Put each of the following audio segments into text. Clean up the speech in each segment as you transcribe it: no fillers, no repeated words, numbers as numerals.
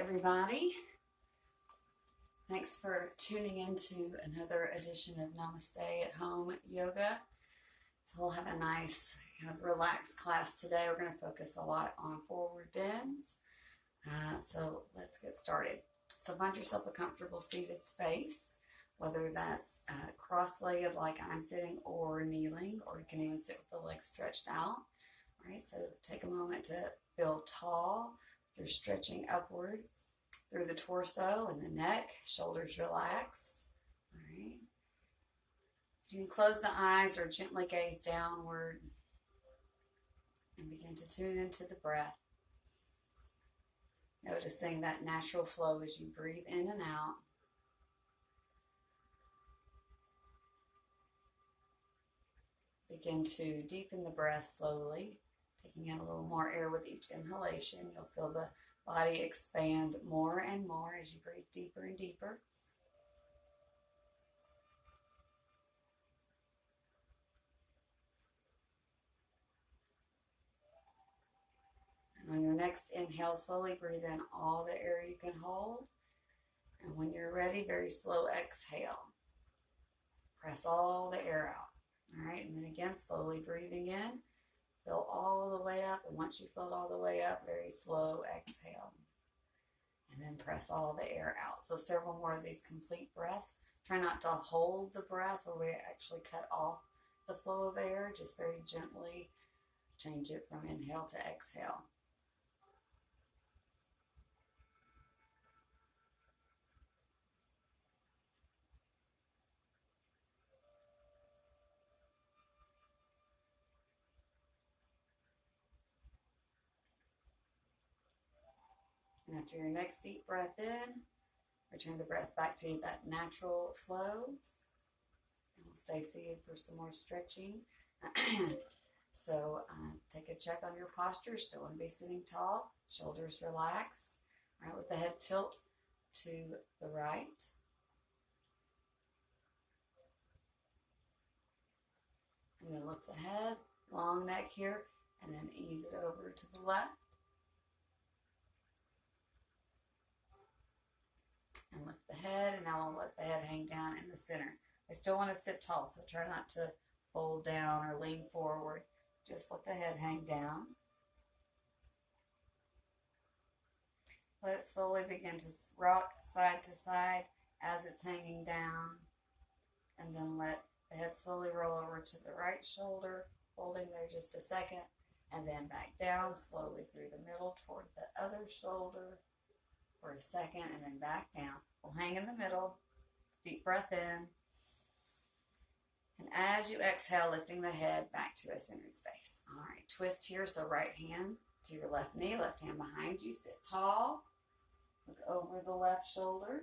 everybody. Thanks for tuning into another edition of Namaste at Home Yoga. So we'll have a nice kind of relaxed class today. We're going to focus a lot on forward bends. So let's get started. So find yourself a comfortable seated space, whether that's cross-legged like I'm sitting or kneeling, or you can even sit with the legs stretched out. All right, so take a moment to feel tall. You're stretching upward through the torso and the neck, shoulders relaxed. All right. You can close the eyes or gently gaze downward and begin to tune into the breath. Noticing that natural flow as you breathe in and out. Begin to deepen the breath slowly, taking in a little more air with each inhalation. You'll feel the body expand more and more as you breathe deeper and deeper. And on your next inhale, slowly breathe in all the air you can hold. And when you're ready, very slow exhale. Press all the air out. All right, and then again, slowly breathing in. Fill all the way up, and once you fill it all the way up, very slow exhale. And then press all the air out. So several more of these complete breaths. Try not to hold the breath or we actually cut off the flow of air. Just very gently change it from inhale to exhale. And after your next deep breath in, return the breath back to that natural flow. And we'll stay seated for some more stretching. So take a check on your posture. Still want to be sitting tall, shoulders relaxed. All right, let the head tilt to the right. And then lift the head, long neck here, and then ease it over to the left. And lift the head, and now I'll let the head hang down in the center. I still want to sit tall, so try not to fold down or lean forward. Just let the head hang down. Let it slowly begin to rock side to side as it's hanging down. And then let the head slowly roll over to the right shoulder, holding there just a second, and then back down slowly through the middle toward the other shoulder for a second, and then back down. We'll hang in the middle. Deep breath in. And as you exhale, lifting the head back to a centered space. All right, twist here. So right hand to your left knee, left hand behind you. Sit tall. Look over the left shoulder.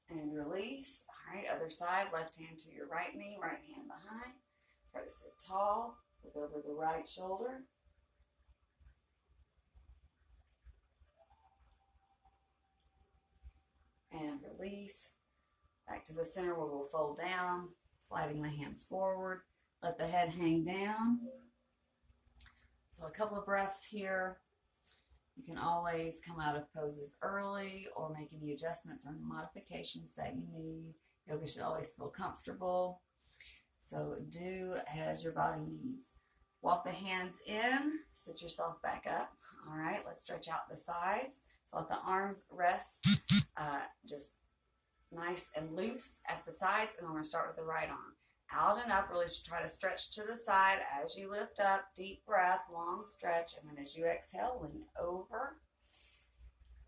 And release. All right, other side. Left hand to your right knee, right hand behind. Try to sit tall. Look over the right shoulder. And release. Back to the center where we'll fold down, sliding the hands forward. Let the head hang down. So a couple of breaths here. You can always come out of poses early or make any adjustments or modifications that you need. Yoga should always feel comfortable. So do as your body needs. Walk the hands in, sit yourself back up. All right, let's stretch out the sides. So let the arms rest just nice and loose at the sides. And I'm going to start with the right arm. Out and up, really try to stretch to the side as you lift up. Deep breath, long stretch. And then as you exhale, lean over.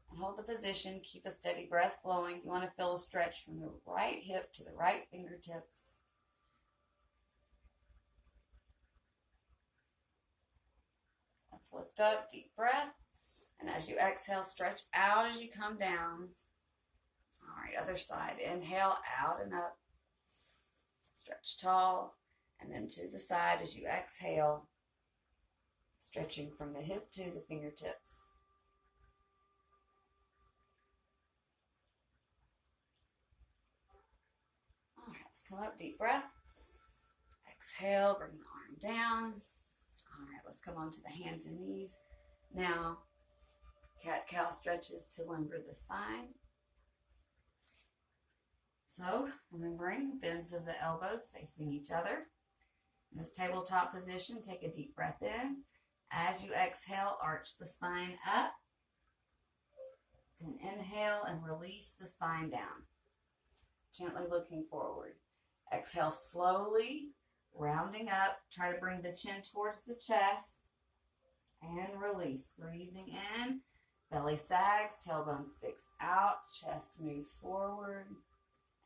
And hold the position. Keep a steady breath flowing. You want to feel a stretch from the right hip to the right fingertips. Let's lift up, deep breath. And as you exhale, stretch out as you come down. All right, other side. Inhale, out and up. Stretch tall. And then to the side as you exhale, stretching from the hip to the fingertips. All right, let's come up, deep breath. Exhale, bring the arm down. All right, let's come on to the hands and knees. Now, cat-cow stretches to limber the spine. So, remembering bends of the elbows facing each other. In this tabletop position, take a deep breath in. As you exhale, arch the spine up. Then inhale and release the spine down. Gently looking forward. Exhale slowly, rounding up. Try to bring the chin towards the chest. And release. Breathing in. Belly sags, tailbone sticks out, chest moves forward.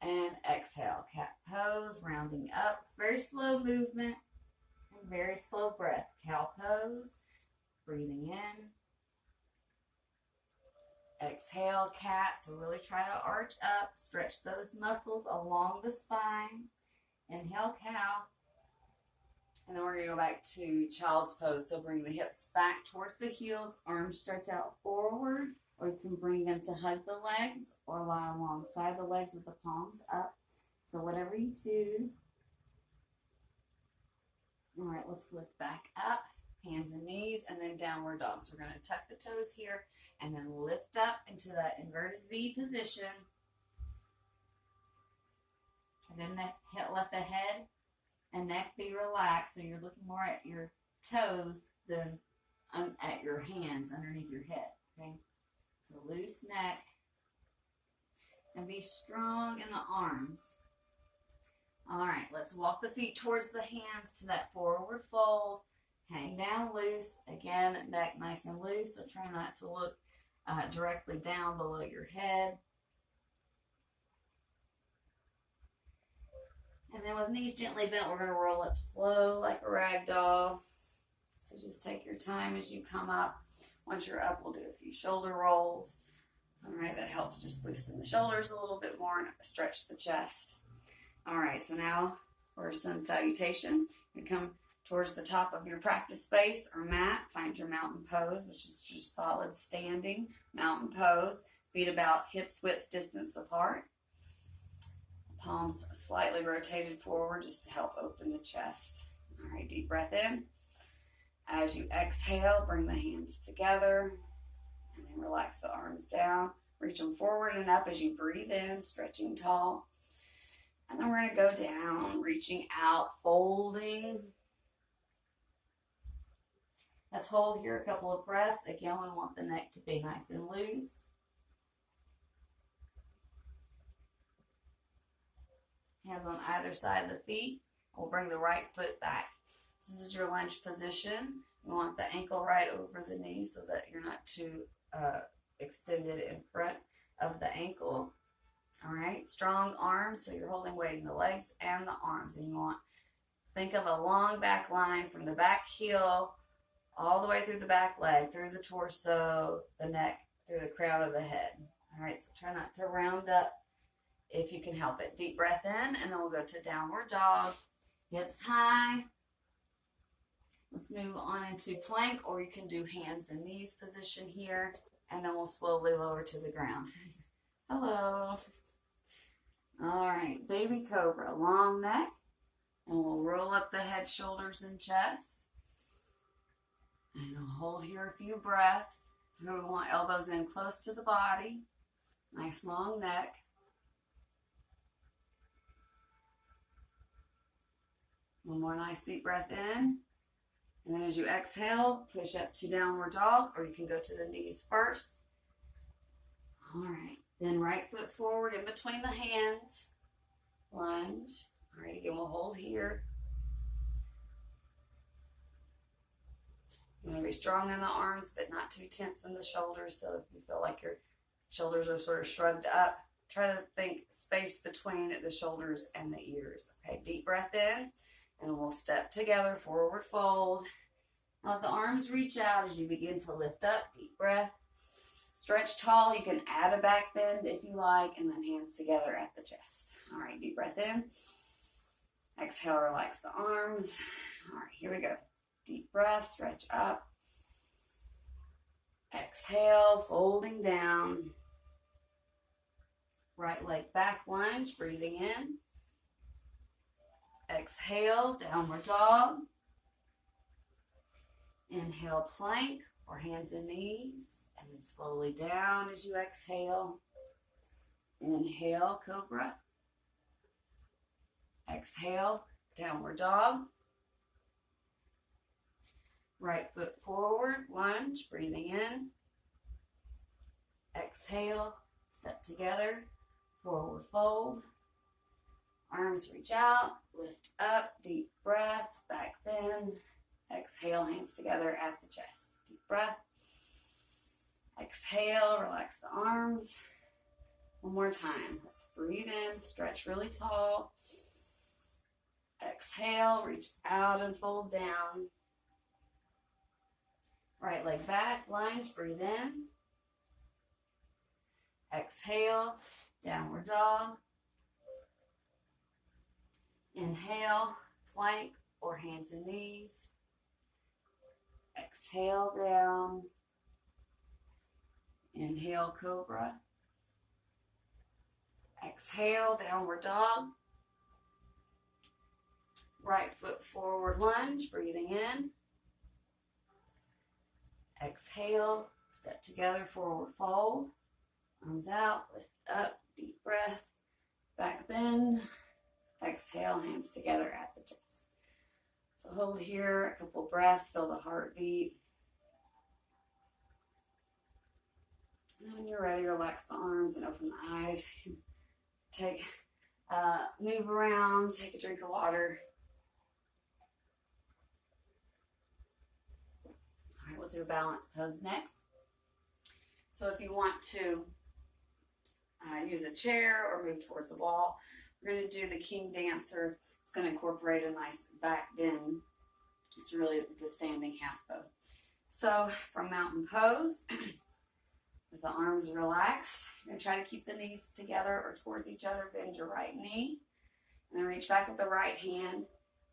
And exhale, cat pose, rounding up. It's very slow movement and very slow breath. Cow pose, breathing in. Exhale, cat. So really try to arch up, stretch those muscles along the spine. Inhale, cow. And then we're going to go back to child's pose. So bring the hips back towards the heels, arms stretch out forward. Or you can bring them to hug the legs or lie alongside the legs with the palms up. So whatever you choose. All right, let's lift back up, hands and knees, and then downward dog. So we're going to tuck the toes here and then lift up into that inverted V position. And then let the head and neck be relaxed. So you're looking more at your toes than at your hands underneath your head, okay? So loose neck, and be strong in the arms. All right, let's walk the feet towards the hands to that forward fold. Hang down loose. Again, neck nice and loose, so try not to look directly down below your head. And then with knees gently bent, we're going to roll up slow like a rag doll. So just take your time as you come up. Once you're up, we'll do a few shoulder rolls. All right, that helps just loosen the shoulders a little bit more and stretch the chest. All right, so now for sun salutations. You come towards the top of your practice space or mat. Find your mountain pose, which is just solid standing mountain pose. Feet about hips width distance apart. Palms slightly rotated forward just to help open the chest. All right, deep breath in. As you exhale, bring the hands together and then relax the arms down. Reach them forward and up as you breathe in, stretching tall. And then we're going to go down, reaching out, folding. Let's hold here a couple of breaths. Again, we want the neck to be nice and loose. Hands on either side of the feet. We'll bring the right foot back. This is your lunge position. You want the ankle right over the knee so that you're not too extended in front of the ankle. All right, strong arms, so you're holding weight in the legs and the arms. And you want, think of a long back line from the back heel all the way through the back leg, through the torso, the neck, through the crown of the head. All right, so try not to round up if you can help it. Deep breath in, and then we'll go to downward dog. Hips high. Let's move on into plank, or you can do hands and knees position here, and then we'll slowly lower to the ground. Hello. All right, baby cobra, long neck, and we'll roll up the head, shoulders, and chest. And we'll hold here a few breaths. So we want elbows in close to the body. Nice long neck. One more nice deep breath in. And then as you exhale, push up to downward dog, or you can go to the knees first. All right. Then right foot forward in between the hands. Lunge. All right, again, we'll hold here. You want to be strong in the arms, but not too tense in the shoulders. So if you feel like your shoulders are sort of shrugged up, try to think space between the shoulders and the ears. Okay, deep breath in, and we'll step together, forward fold. Now let the arms reach out as you begin to lift up. Deep breath. Stretch tall. You can add a back bend if you like, and then hands together at the chest. All right, deep breath in. Exhale, relax the arms. All right, here we go. Deep breath, stretch up. Exhale, folding down. Right leg back lunge, breathing in. Exhale, downward dog. Inhale, plank or hands and knees, and then slowly down as you exhale. Inhale, cobra. Exhale, downward dog. Right foot forward, lunge, breathing in. Exhale, step together, forward fold. Arms reach out, lift up, deep breath, back bend. Exhale, hands together at the chest. Deep breath. Exhale, relax the arms. One more time. Let's breathe in, stretch really tall. Exhale, reach out and fold down. Right leg back, lunge, breathe in. Exhale, downward dog. Inhale, plank or hands and knees. Exhale, down. Inhale, cobra. Exhale, downward dog. Right foot forward, lunge, breathing in. Exhale, step together, forward fold. Arms out, lift up, deep breath, back bend. Exhale, hands together at the chest. So hold here, a couple breaths, feel the heartbeat. And when you're ready, relax the arms and open the eyes. Move around, take a drink of water. All right, we'll do a balance pose next. So if you want to use a chair or move towards the wall, we're going to do the King Dancer. It's going to incorporate a nice back bend. It's really the standing half bow. So from mountain pose, with the arms relaxed, you're going to try to keep the knees together or towards each other. Bend your right knee. And then reach back with the right hand,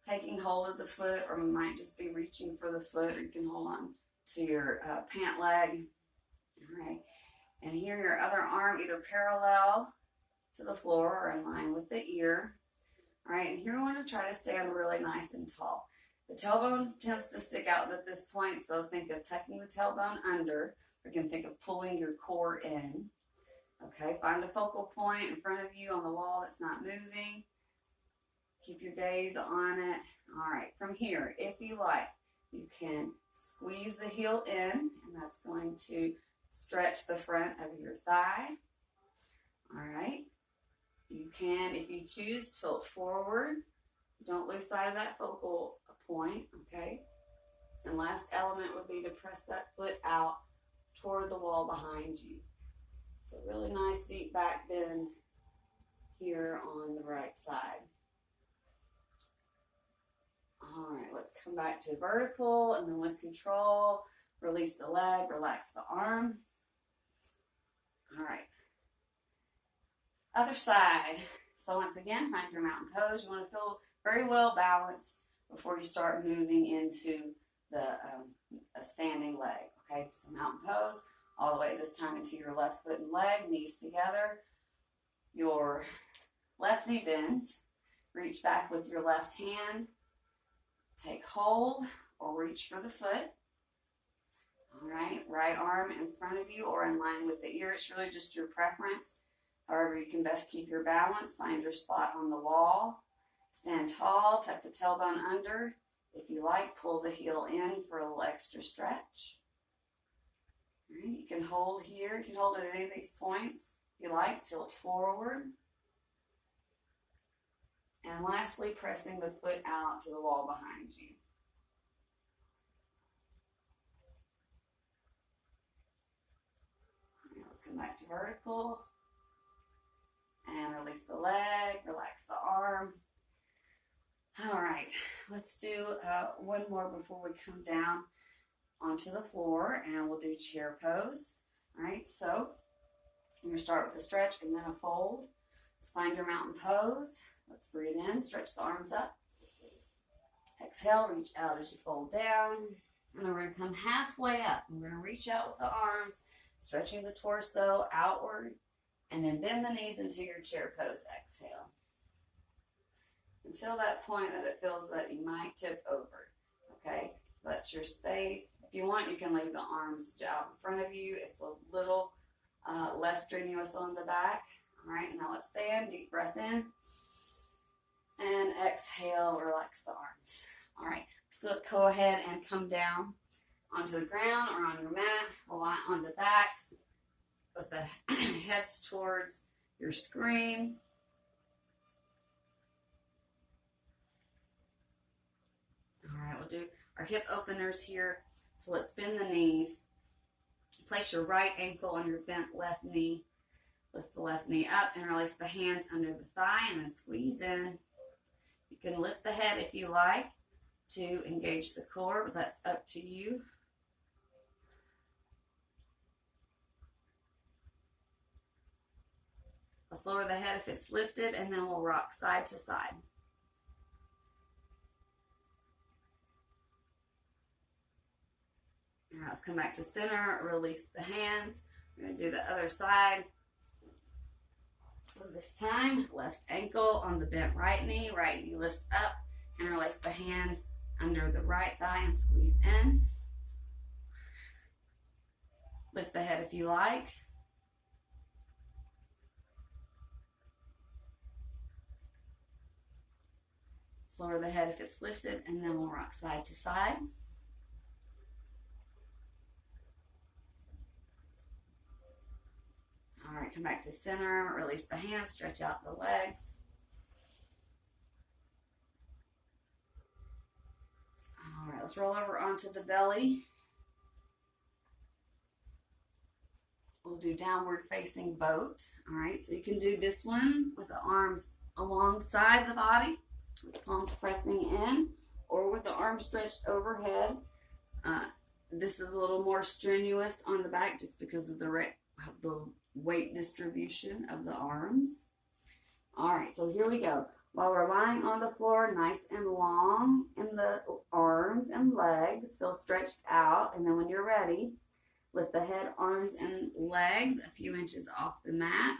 taking hold of the foot, or you might just be reaching for the foot, or you can hold on to your pant leg. All right. And here your other arm either parallel to the floor or in line with the ear. All right, and here we want to try to stand really nice and tall. The tailbone tends to stick out at this point, so think of tucking the tailbone under. You can think of pulling your core in. Okay, find a focal point in front of you on the wall that's not moving. Keep your gaze on it. All right, from here, if you like, you can squeeze the heel in, and that's going to stretch the front of your thigh. All right. You can, if you choose, tilt forward. Don't lose sight of that focal point, okay? And last element would be to press that foot out toward the wall behind you. It's a really nice deep back bend here on the right side. All right, let's come back to vertical, and then with control, release the leg, relax the arm. All right. Other side. So once again, find your mountain pose. You want to feel very well balanced before you start moving into the a standing leg. Okay, so mountain pose, all the way this time into your left foot and leg, knees together. Your left knee bends. Reach back with your left hand. Take hold or reach for the foot. All right, right arm in front of you or in line with the ear. It's really just your preference. However, you can best keep your balance. Find your spot on the wall. Stand tall, tuck the tailbone under. If you like, pull the heel in for a little extra stretch. All right, you can hold here. You can hold at any of these points. If you like, tilt forward. And lastly, pressing the foot out to the wall behind you. All right, let's come back to vertical. And release the leg, relax the arm. All right, let's do one more before we come down onto the floor, and we'll do chair pose. All right, so you're going to start with a stretch and then a fold. Let's find your mountain pose. Let's breathe in, stretch the arms up. Exhale, reach out as you fold down. And we're going to come halfway up. We're going to reach out with the arms, stretching the torso outward. And then bend the knees into your chair pose. Exhale. Until that point that it feels that you might tip over. Okay? Let That's your space. If you want, you can leave the arms out in front of you. It's a little less strenuous on the back. All right, now let's stand. Deep breath in. And exhale, relax the arms. All right, so go ahead and come down onto the ground or on your mat. Lie on the backs with the heads towards your screen. All right, we'll do our hip openers here. So let's bend the knees. Place your right ankle on your bent left knee. Lift the left knee up and release the hands under the thigh and then squeeze in. You can lift the head if you like to engage the core, but that's up to you. Let's lower the head if it's lifted, and then we'll rock side to side. All right, let's come back to center, release the hands. We're going to do the other side. So this time, left ankle on the bent right knee lifts up, and release the hands under the right thigh and squeeze in. Lift the head if you like. Lower the head if it's lifted, and then we'll rock side to side. All right, come back to center, release the hands, stretch out the legs. All right, let's roll over onto the belly. We'll do downward facing boat. All right, so you can do this one with the arms alongside the body, with the palms pressing in, or with the arms stretched overhead. This is a little more strenuous on the back just because of the weight distribution of the arms. All right, so here we go. While we're lying on the floor, nice and long in the arms and legs, feel stretched out, and then when you're ready, lift the head, arms, and legs a few inches off the mat.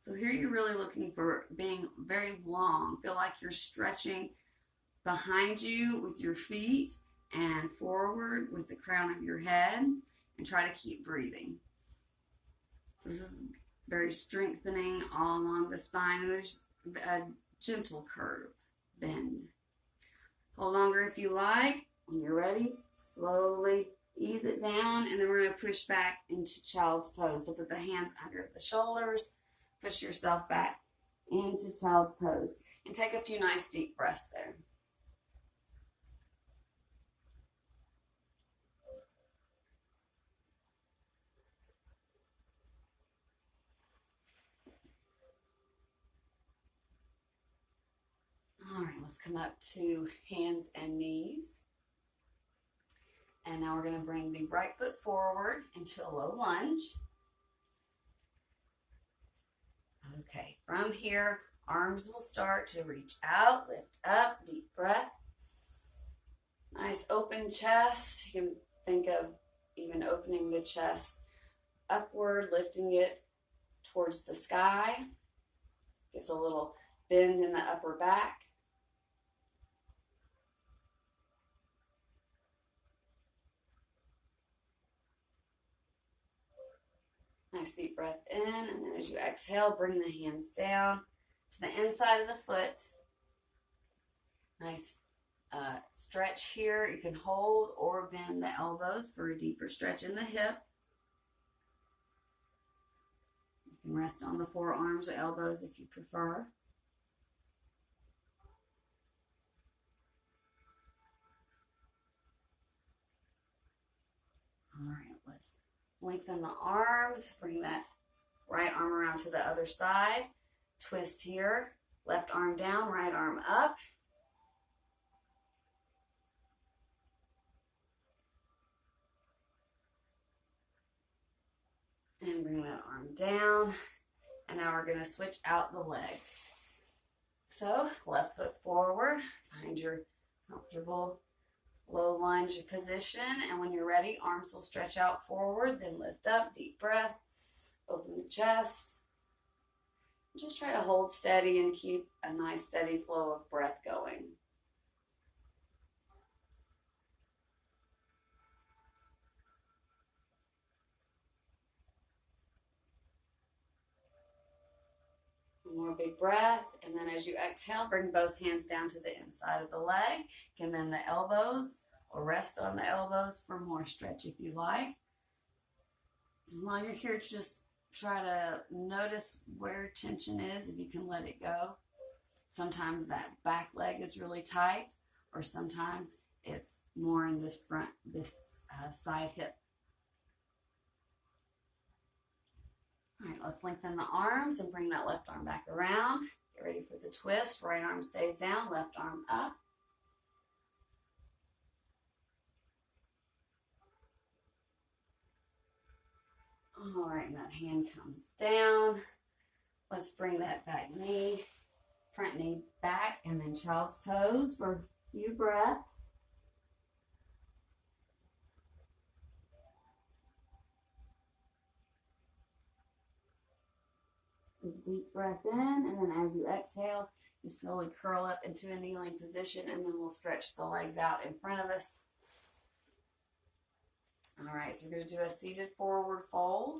So here you're really looking for being very long. Feel like you're stretching behind you with your feet and forward with the crown of your head, and try to keep breathing. This is very strengthening all along the spine, and there's a gentle curve, bend. Hold longer if you like. When you're ready, slowly ease it down, and then we're going to push back into child's pose. So put the hands under the shoulders. Push yourself back into child's pose. And take a few nice deep breaths there. All right, let's come up to hands and knees. And now we're going to bring the right foot forward into a low lunge. Okay, from here, arms will start to reach out, lift up, deep breath. Nice open chest. You can think of even opening the chest upward, lifting it towards the sky. Gives a little bend in the upper back. Nice deep breath in, and then as you exhale, bring the hands down to the inside of the foot. Nice stretch here. You can hold or bend the elbows for a deeper stretch in the hip. You can rest on the forearms or elbows if you prefer. All right, let's lengthen the arms, bring that right arm around to the other side. Twist here, left arm down, right arm up. And bring that arm down. And now we're going to switch out the legs. So, left foot forward, find your comfortable low lunge position, and when you're ready, arms will stretch out forward, then lift up, deep breath, open the chest. Just try to hold steady and keep a nice steady flow of breath going. One more big breath, and then as you exhale, bring both hands down to the inside of the leg. You can bend the elbows or rest on the elbows for more stretch if you like. While you're here, just try to notice where tension is, if you can let it go. Sometimes that back leg is really tight, or sometimes it's more in this side hip. All right, let's lengthen the arms and bring that left arm back around. Get ready for the twist. Right arm stays down, left arm up. All right, and that hand comes down. Let's bring that back knee, front knee back, and then child's pose for a few breaths. A deep breath in, and then as you exhale, you slowly curl up into a kneeling position, and then we'll stretch the legs out in front of us. All right, so we're going to do a seated forward fold.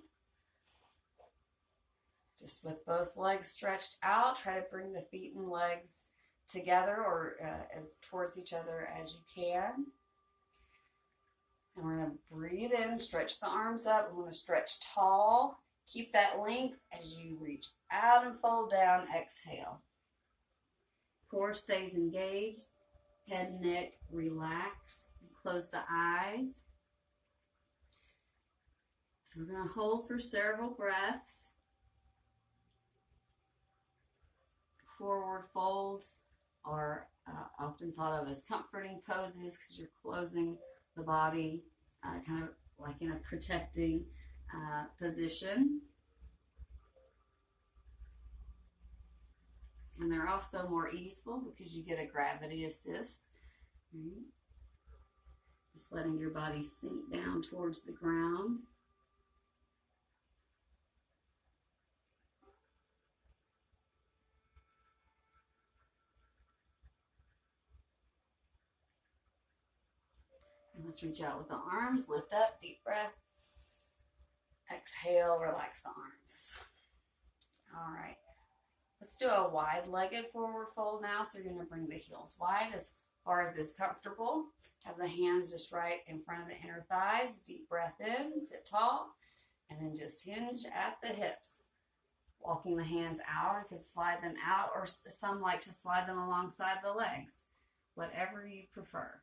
Just with both legs stretched out, try to bring the feet and legs together or as towards each other as you can. And we're going to breathe in, stretch the arms up. We want to stretch tall. Keep that length as you reach out and fold down. Exhale. Core stays engaged. Head, neck, relax. Close the eyes. So we're going to hold for several breaths. Forward folds are often thought of as comforting poses because you're closing the body kind of like in a protecting position. And they're also more easeful because you get a gravity assist. Right? Just letting your body sink down towards the ground. And let's reach out with the arms, lift up, deep breath. Exhale, relax the arms. All right. Let's do a wide-legged forward fold now. So you're going to bring the heels wide as far as is comfortable. Have the hands just right in front of the inner thighs. Deep breath in, sit tall, and then just hinge at the hips. Walking the hands out, you can slide them out, or some like to slide them alongside the legs. Whatever you prefer.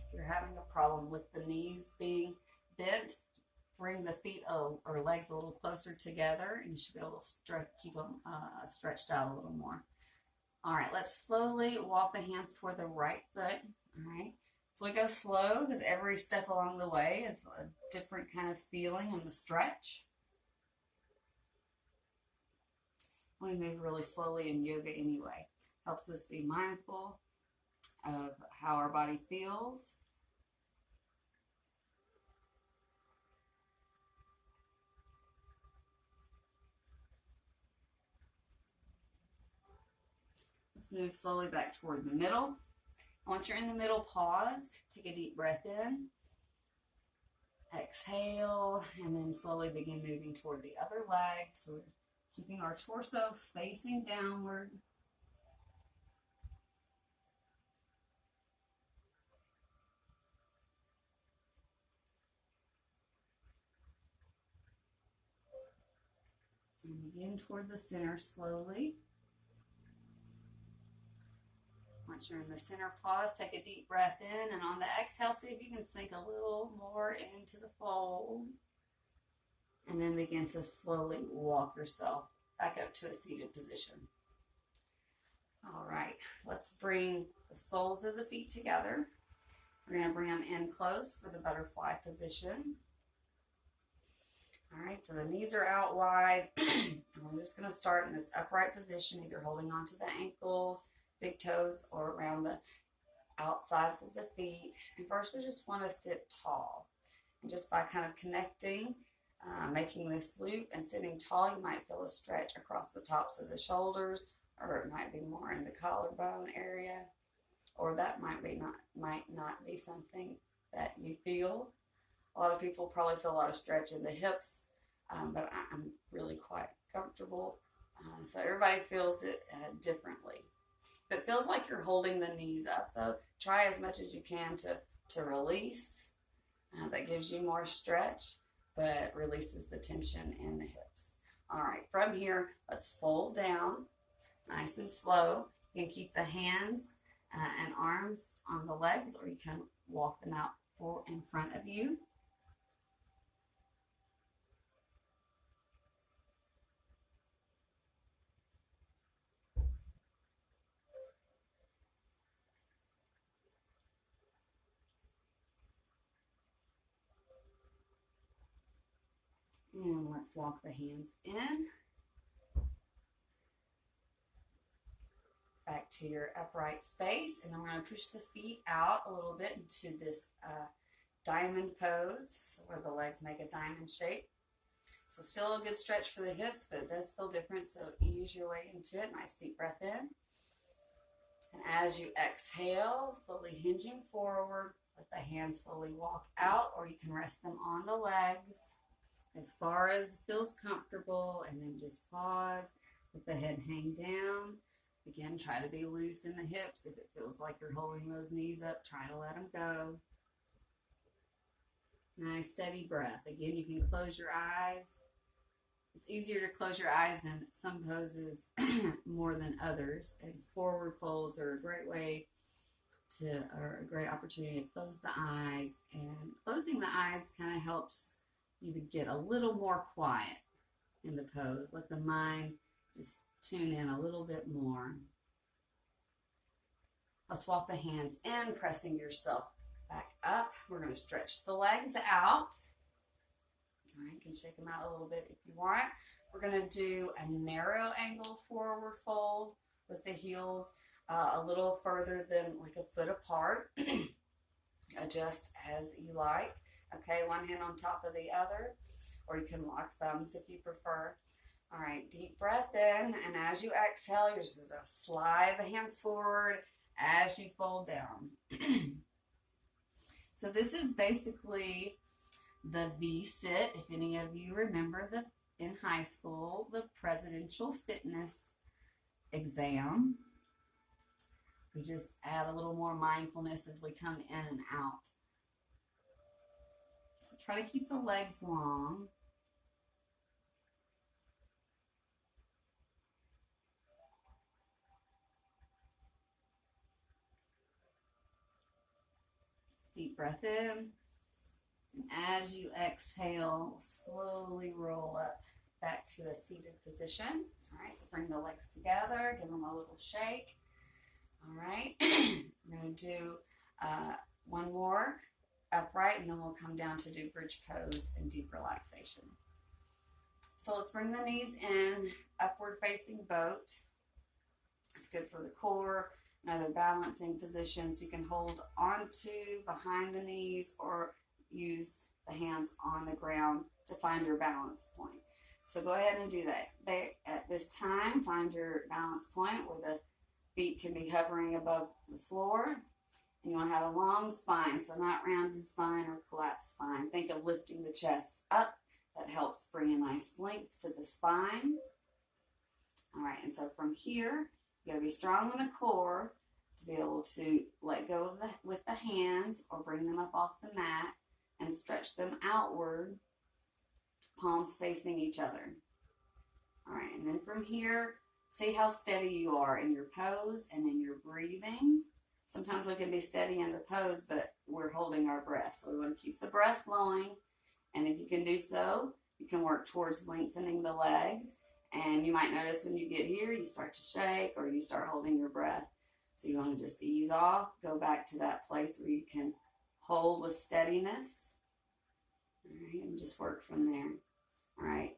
If you're having a problem with the knees being bent, bring the feet or legs a little closer together, and you should be able to keep them stretched out a little more. All right, let's slowly walk the hands toward the right foot. All right, so we go slow because every step along the way is a different kind of feeling in the stretch. We move really slowly in yoga anyway. Helps us be mindful of how our body feels. Let's move slowly back toward the middle. Once you're in the middle, pause. Take a deep breath in. Exhale, and then slowly begin moving toward the other leg. So we're keeping our torso facing downward. And begin toward the center slowly. Once you're in the center, pause, take a deep breath in, and on the exhale, see if you can sink a little more into the fold. And then begin to slowly walk yourself back up to a seated position. All right, let's bring the soles of the feet together. We're going to bring them in close for the butterfly position. All right, so the knees are out wide. We're just going to start in this upright position, either holding onto the ankles, big toes, or around the outsides of the feet. And first, we just want to sit tall. And just by kind of connecting making this loop and sitting tall, you might feel a stretch across the tops of the shoulders, or it might be more in the collarbone area, or that might not be something that you feel. A lot of people probably feel a lot of stretch in the hips, but I'm really quite comfortable. So everybody feels it differently. If it feels like you're holding the knees up, though, try as much as you can to release. That gives you more stretch, but releases the tension in the hips. All right, from here, let's fold down nice and slow. You can keep the hands and arms on the legs, or you can walk them out in front of you. And let's walk the hands in. Back to your upright space. And then we're going to push the feet out a little bit into this diamond pose. So where the legs make a diamond shape. So still a good stretch for the hips, but it does feel different. So ease your way into it. Nice deep breath in. And as you exhale, slowly hinging forward, let the hands slowly walk out, or you can rest them on the legs as far as feels comfortable, and then just pause, let the head hang down. Again, try to be loose in the hips. If it feels like you're holding those knees up, try to let them go. Nice steady breath. Again, you can close your eyes. It's easier to close your eyes in some poses more than others. And forward folds are a great way or a great opportunity to close the eyes. And closing the eyes kind of helps you to get a little more quiet in the pose. Let the mind just tune in a little bit more. Let's walk the hands in, pressing yourself back up. We're going to stretch the legs out. All right, you can shake them out a little bit if you want. We're going to do a narrow angle forward fold with the heels a little further than like a foot apart. Adjust as you like. Okay, one hand on top of the other, or you can lock thumbs if you prefer. All right, deep breath in, and as you exhale, you're just going to slide the hands forward as you fold down. So this is basically the V-sit. If any of you remember in high school, the presidential fitness exam. We just add a little more mindfulness as we come in and out. So try to keep the legs long. Deep breath in. And as you exhale, slowly roll up back to a seated position. All right, so bring the legs together, give them a little shake. All right, we're going to do one more upright, and then we'll come down to do bridge pose and deep relaxation. So let's bring the knees in, upward facing boat. It's good for the core. Another balancing position, so you can hold onto behind the knees or use the hands on the ground to find your balance point. So go ahead and do that. At this time, find your balance point where the feet can be hovering above the floor. And you want to have a long spine, so not rounded spine or collapsed spine. Think of lifting the chest up. That helps bring a nice length to the spine. All right, and so from here, you got to be strong in the core to be able to let go of with the hands or bring them up off the mat and stretch them outward, palms facing each other. All right, and then from here, see how steady you are in your pose and in your breathing. Sometimes we can be steady in the pose, but we're holding our breath. So we want to keep the breath flowing. And if you can do so, you can work towards lengthening the legs. And you might notice when you get here, you start to shake or you start holding your breath. So you want to just ease off, go back to that place where you can hold with steadiness. All right, and just work from there. All right,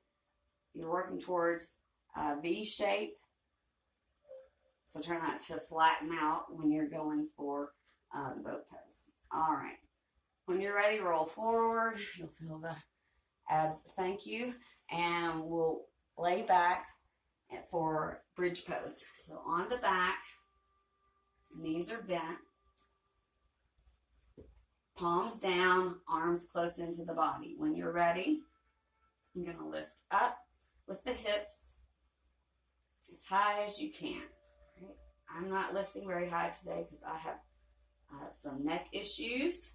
you're working towards V shape. So try not to flatten out when you're going for the boat pose. All right, when you're ready, roll forward. You'll feel the Abs, thank you. And we'll lay back for bridge pose. So on the back, knees are bent, palms down, arms close into the body. When you're ready, I'm going to lift up with the hips as high as you can. Right? I'm not lifting very high today because I have some neck issues.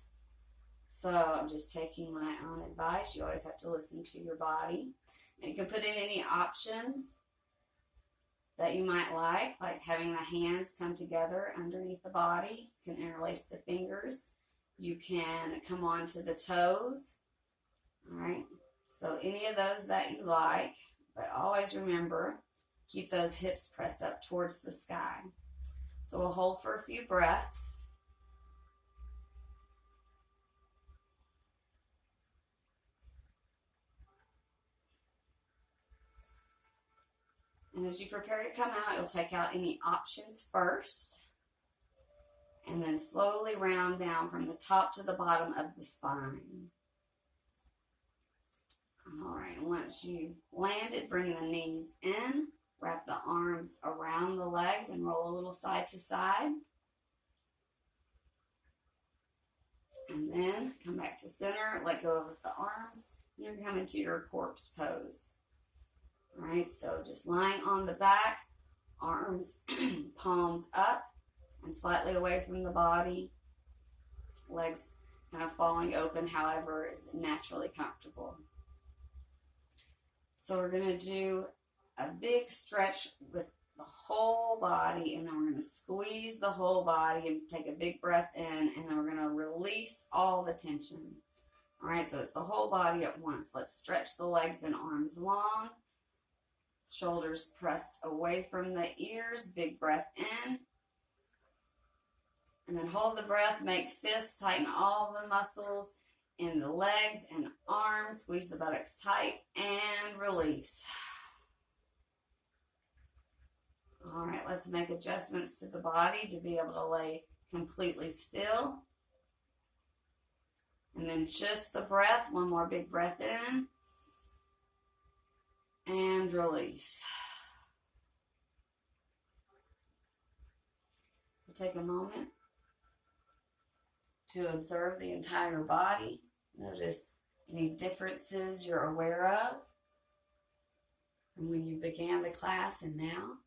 So I'm just taking my own advice. You always have to listen to your body. And you can put in any options that you might like having the hands come together underneath the body. You can interlace the fingers. You can come onto the toes. All right. So any of those that you like, but always remember, keep those hips pressed up towards the sky. So we'll hold for a few breaths. And as you prepare to come out, you'll take out any options first. And then slowly round down from the top to the bottom of the spine. All right, once you landed, bring the knees in. Wrap the arms around the legs and roll a little side to side. And then come back to center, let go of the arms, and you're coming to your corpse pose. All right, so just lying on the back, arms, palms up and slightly away from the body, legs kind of falling open, however is naturally comfortable. So we're going to do a big stretch with the whole body, and then we're going to squeeze the whole body and take a big breath in, and then we're going to release all the tension. All right, so it's the whole body at once. Let's stretch the legs and arms long. Shoulders pressed away from the ears. Big breath in. And then hold the breath. Make fists. Tighten all the muscles in the legs and arms. Squeeze the buttocks tight and release. All right, let's make adjustments to the body to be able to lay completely still. And then just the breath. One more big breath in. And release. So take a moment to observe the entire body. Notice any differences you're aware of from when you began the class and now.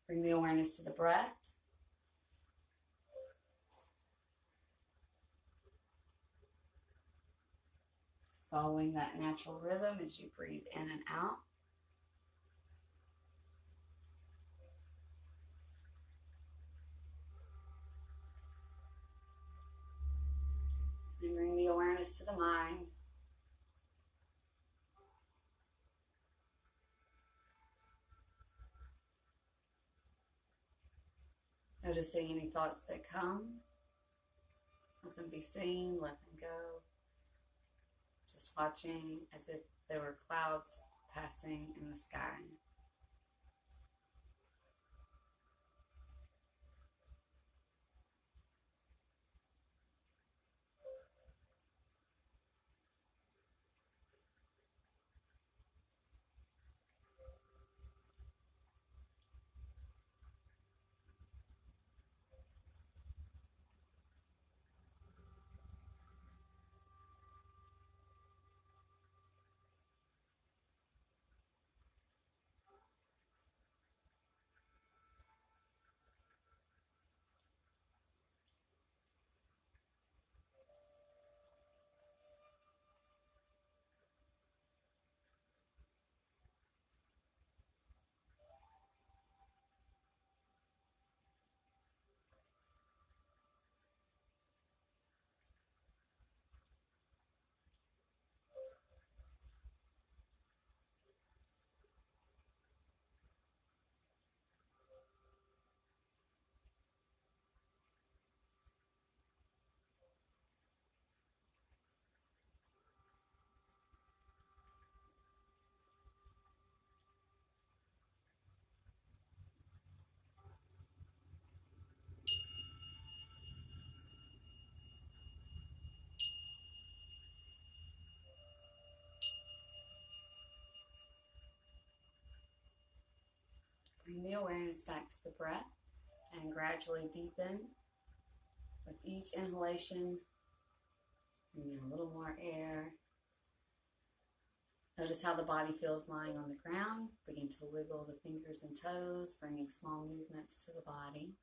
Bring the awareness to the breath. Just following that natural rhythm as you breathe in and out. And bring the awareness to the mind. Noticing any thoughts that come. Let them be seen, let them go. Just watching as if there were clouds passing in the sky. back to the breath and gradually deepen with each inhalation. Bring in a little more air. Notice how the body feels lying on the ground. Begin to wiggle the fingers and toes, bringing small movements to the body.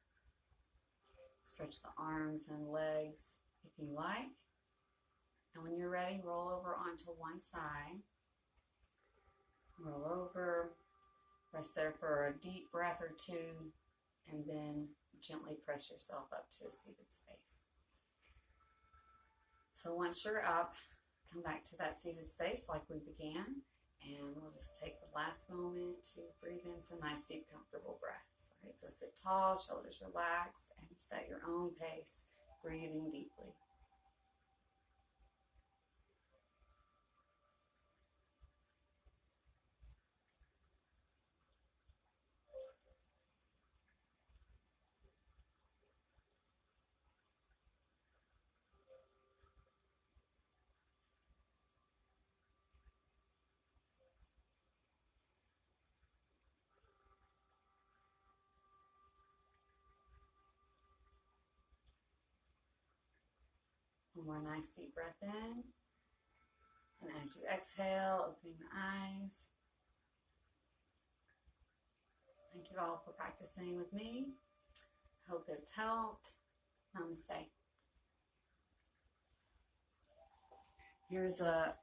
Stretch the arms and legs if you like. And when you're ready, roll over onto one side. Roll over. Rest there for a deep breath or two, and then gently press yourself up to a seated space. So once you're up, come back to that seated space like we began, and we'll just take the last moment to breathe in some nice, deep, comfortable breaths. All right, so sit tall, shoulders relaxed, and just at your own pace, breathing deeply. One more nice deep breath in. And as you exhale, opening the eyes. Thank you all for practicing with me. Hope it's helped. Namaste. Here's a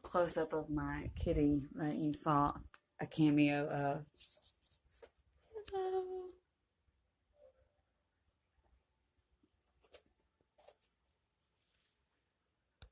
close-up of my kitty that you saw a cameo of. Hello.